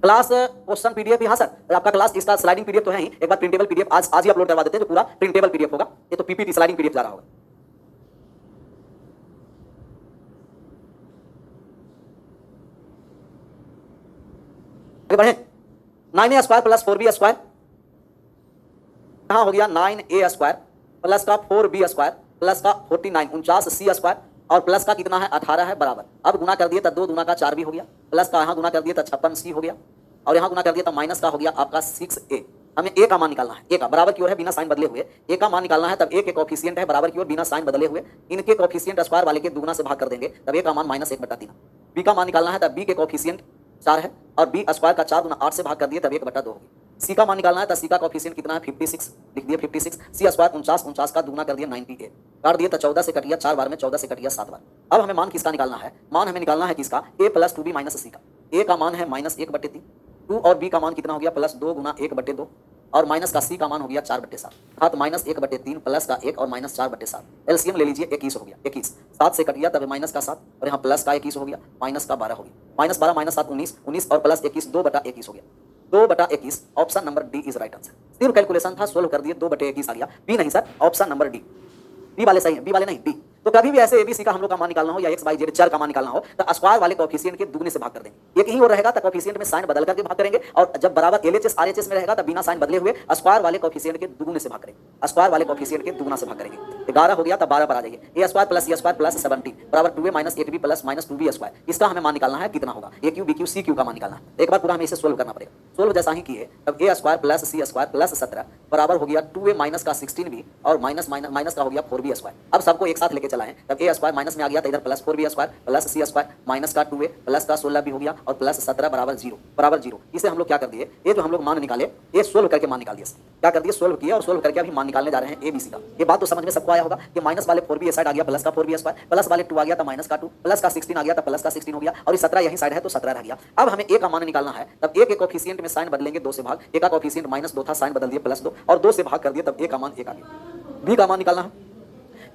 क्लास क्वेश्चन पीडीएफ यहाँ सर आपका क्लास इसका स्लाइडिंग पीडीएफ तो है ही, एक बार प्रिंटेबल पीडीएफ आज ही अपलोड करवा देते हैं जो पूरा प्रिंटेबल पीडीएफ होगा। ये तो पीपीटी स्लाइडिंग पीडीएफ जा रहा होगा। आगे बढ़े, 9a square plus 4b square, यहाँ हो गया 9a स्क्वायर प्लस का 4b स्क्वायर प्लस का 49 49c स्क्वायर, और प्लस का कितना है 18 है बराबर। अब गुना कर दिए तो 2 गुना का 4b हो गया, प्लस का यहाँ गुना कर दिए तो 56c हो गया, और यहाँ गुना कर दिया तो माइनस का हो गया आपका 6a। हमें ए का मान निकालना है, ए का बराबर की ओर है बिना साइन बदले हुए, ए का मान निकालना है तब ए के कोफिशिएंट है बराबर की ओर बिना साइन बदले हुए, इनके कोफिशिएंट स्क्वायर वाले के दुगुना से भाग कर देंगे तब ए का मान -1/3। बी का मान निकालना है तब बी के कोफिशिएंट 4 है और बी स्क्वायर का 4 गुना 8 से भाग कर दिए तब 1/2 होगी। सी का मान निकालना है तो सी का कोफिशिएंट कितना है 56, लिख दिए 56। सी स्क्वायर 49 का दुगुना कर दिया 90a, काट दिए तो 14 से कट गया 4 बार में, 14 से कट गया 7 बार। अब हमें मान किसका निकालना है, मान हमें निकालना है किसका, a प्लस 2b माइनस सी का। a का मान है -1/3, 2 और b का मान कितना हो गया +2 गुना 1/2, और माइनस का सी का मान हो गया 4/7। हाँ तो -1/3 प्लस का 1 और -4/7, एलसीएम ले लीजिए 21 हो गया, 21 7 से कट गया तब माइनस का 7 और यहाँ प्लस का 21 हो गया, माइनस का 12 हो गया, -12 -7 19, 19 और प्लस 21 2/21 हो गया, 2/21। Option number D is right answer. सिर्फ कैलकुलेशन था, सोल्व कर दिए, 2/21 आ गया। बी नहीं sir, option number D, B वाले सही है, बी वाले नहीं डी। तो कभी भी ऐसे एबीसी का हम लोग का मान निकालना हो या एक्स वाई जेड चर का मान निकालना हो तो स्क्वायर वाले कोफिशिएंट के दुगने से भाग कर देंगे, एक ही हो रहेगा तो कोफिशिएंट में साइन बदल करके भाग करेंगे, और जब बराबर एलएचएस आरएचएस में रहेगा तब बिना साइन बदले हुए स्क्वायर वाले कोफिशिएंट के दुगने से भाग करेंगे, स्क्वायर वाले कोफिशिएंट के दुगना से भाग करेंगे। 11 हो गया तब 12 पर आ जाइए, ए square plus C square plus 70 बराबर 2a minus 8b plus -2b square. इसका हमें मान निकालना है कितना होगा, A cube B cube C cube का मान निकालना है। एक बार पूरा हमें इसे सोल्व करना पड़ेगा। सोल्व जैसा ही किए तब ए square plus C square plus 17 बराबर हो गया 2a माइनस का 16b और माइनस का हो गया 4b स्क्वायर। अब सबको एक साथ लेके चलाएं तब ए स्क्वायर माइनस में आ गया तो इधर plus 4b square plus C square minus का 2a प्लस का 16 भी हो गया और प्लस 17 बराबर जीरो। इसे हम लोग क्या कर दिए, ये जो हम लोग मान निकाले ये सोल्व करके मान निकाल दिए, क्या कर दिए सोल्व किया और सोल्व करके अभी मान निकालने जा रहे हैं ए बी सी का। ये बात तो समझ में सबको आया होगा कि माइनस वाले 4b साइड आ गया प्लस का 4b स्क्वायर, प्लस वाले 2 आ गया तो माइनस का 2, प्लस का 16 आ गया तो प्लस का 16 हो गया और ये 17 यही साइड है तो 17 रह गया। अब हमें ए का मान निकालना है तब ए के कोफिशिएंट में साइन बदलेंगे 2 से भाग, ए का कोफिशिएंट -2 था साइन बदल दिए +2 और 2 से भाग कर दिए तब ए का मान 1 आ गया। बी का मान निकालना है,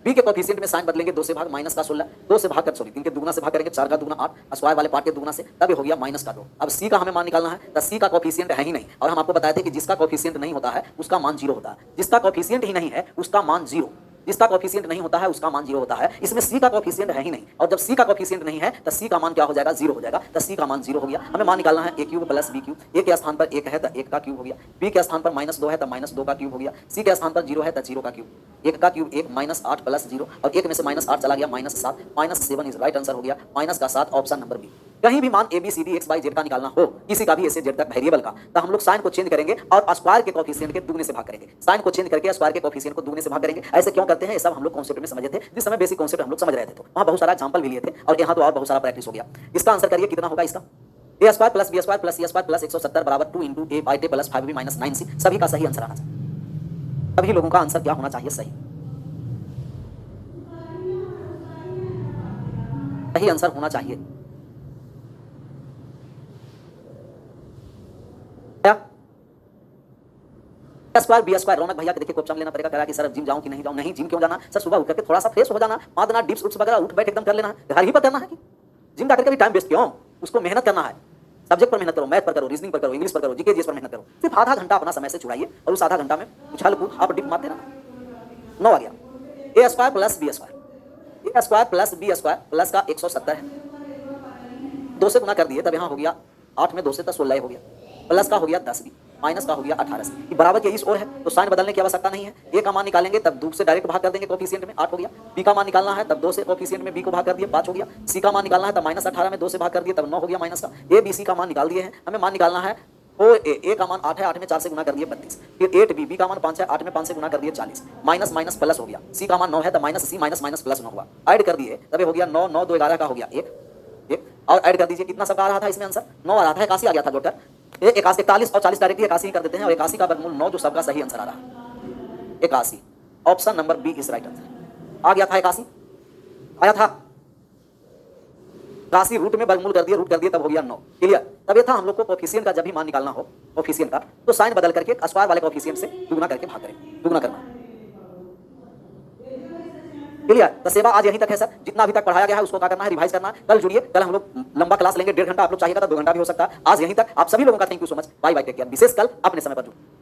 बी के कोफिशिएंट में साइन बदलेंगे 2 से भाग माइनस का 16, 2 से भाग कर 3 के दुगना से भाग करेंगे 4 का दुगना 8 स्क्वायर वाले पार्ट के दुगना से तब ये हो गया माइनस का 2। अब सी का हमें मान निकालना है तो सी का कोफिशिएंट है ही नहीं और हम आपको बताए थे कि जिसका कोफिशिएंट नहीं होता है उसका मान 0 होता है, जिसका कोफिशिएंट ही नहीं है उसका मान 0, जिसका कोफिशिएंट नहीं होता है उसका मान 0 होता है। इसमें सी का कोफिशिएंट है ही नहीं और जब सी का कोफिशिएंट नहीं है तो सी का मान क्या हो जाएगा 0 हो जाएगा, तो सी का मान 0 हो गया। हमें मान निकालना है a cube plus b cube, a के स्थान पर 1 है तो 1 का क्यूब हो गया, b के स्थान पर -2 है तो -2 का क्यूब हो गया, c के स्थान पर 0 है तो 0 का क्यूब, 1 का क्यूब 1 -8 प्लस 0 और 1 में से -8 चला गया -7 -7 इज राइट आंसर हो गया माइनस का 7 ऑप्शन नंबर बी। कहीं भी मान A B C D X Y Z का निकालना हो, किसी का भी ऐसे जेड तक वेरिएबल का, तो हम लोग साइन को चेंज करेंगे और स्क्वायर के कोफिशिएंट के दुगने से भाग करेंगे, साइन को चेंज करके स्क्वायर के कोफिशिएंट को दुगने से भाग करेंगे। ऐसे क्यों करते हैं ये सब हम लोग कॉन्सेप्ट में समझे थे, जिस समय बेसिक कॉन्सेप्ट हम लोग समझ रहे थे तो वहां बहुत सारा एग्जांपल भी लिए थे और यहाँ तो और बहुत सारा प्रैक्टिस हो गया। इसका आंसर करिए कितना होगा इसका, A square plus B square plus C square plus 170 बराबर 2 इंटू ए बाई टे प्लस 5b माइनस 9c। सभी का सही आंसर आना चाहिए, सभी लोगों का आंसर क्या होना चाहिए, सही सही आंसर होना चाहिए। स्क्वायर बी स्क्वायर, रौनक भैया के देखिए क्वेश्चन लेना पड़ेगा, कह रहा कि सर जिम जाऊं कि नहीं जाऊं, नहीं जिम क्यों जाना सर, सुबह उठ करके थोड़ा सा फ्रेश हो जाना, मादना डिप्स उप्स वगैरह उठ बैठ एकदम कर लेना है, घर ही पर करना है कि जिम जाकर के भी टाइम वेस्ट क्यों, उसको मेहनत करना है, सब्जेक्ट पर मेहनत करो, मैथ पर करो, रीजनिंग पर करो, इंग्लिश पर करो, जीके जीएस पर मेहनत करो, सिर्फ आधा घंटा अपना समय से चुराइए और उस आधा घंटा में उछाल कूद आप डिप मारते रहना। 9 आ गया, A square plus B square, A square plus B square plus का 170 है, 2 से गुना कर दिए तब यहाँ हो गया 8 में 2 से 16 हो गया, प्लस का हो गया 10 भी माइनस का हो गया 18 से, बराबर के इस ओर है तो साइन बदलने की आवश्यकता नहीं है। ए का मान निकालेंगे तब 2 से डायरेक्ट भाग कर देंगे कोफिशिएंट में 8 हो गया, बी का मान निकालना है तब 2 से कोफिशिएंट में बी को भाग कर दिए 5 हो गया, सी का मान निकालना है तब -18 में 2 से भाग कर दिए तब 9 हो गया माइनस का, ए बी सी का मान निकाल दिए हैं। हमें मान निकालना है ओ ए का मान 8 है, 8 में 4 से गुना कर दिए 32, फिर 8 बी का मान 5 है, 8 में 5 से गुना कर दिए 40, माइनस माइनस प्लस हो गया, सी का मान 9 है तो minus C minus minus plus 9 हुआ, ऐड कर दिए तब हो गया 9 9 2 11 का हो गया 1 और ऐड कर दीजिए कितना सबका आ रहा था इसमें आंसर 9 आ रहा था, 81 आ गया था जोड़कर, 41 और 40 डायरेक्टली 81 कर देते हैं और 81 का वर्गमूल 9 जो सबका सही आंसर आ रहा है 81, option number B is right answer. आ गया था 81 आया था, 81 रूट में वर्गमूल कर दिए तब हो गया 9, क्लियर। तब ये था हम लोग को कोफिशिएंट का जब भी मान निकालना हो कोफिशिएंट का तो साइन बदल करके स्क्वायर वाले कोफिशिएंट से दुगुना करके भाग करें, दुगुना करना, क्लियर। तो सेवा आज यहीं तक है सर, जितना अभी तक पढ़ाया गया है उसको क्या करना है, रिवाइज करना है। कल जुड़िए, कल हम लोग लंबा क्लास लेंगे, 1.5 घंटा, आप लोग चाहिएगा तो 2 घंटा भी हो सकता है। आज यहीं तक, आप सभी लोगों का thank you so much, bye bye, take care. विशेष कल अपने समय पर जुड़िए।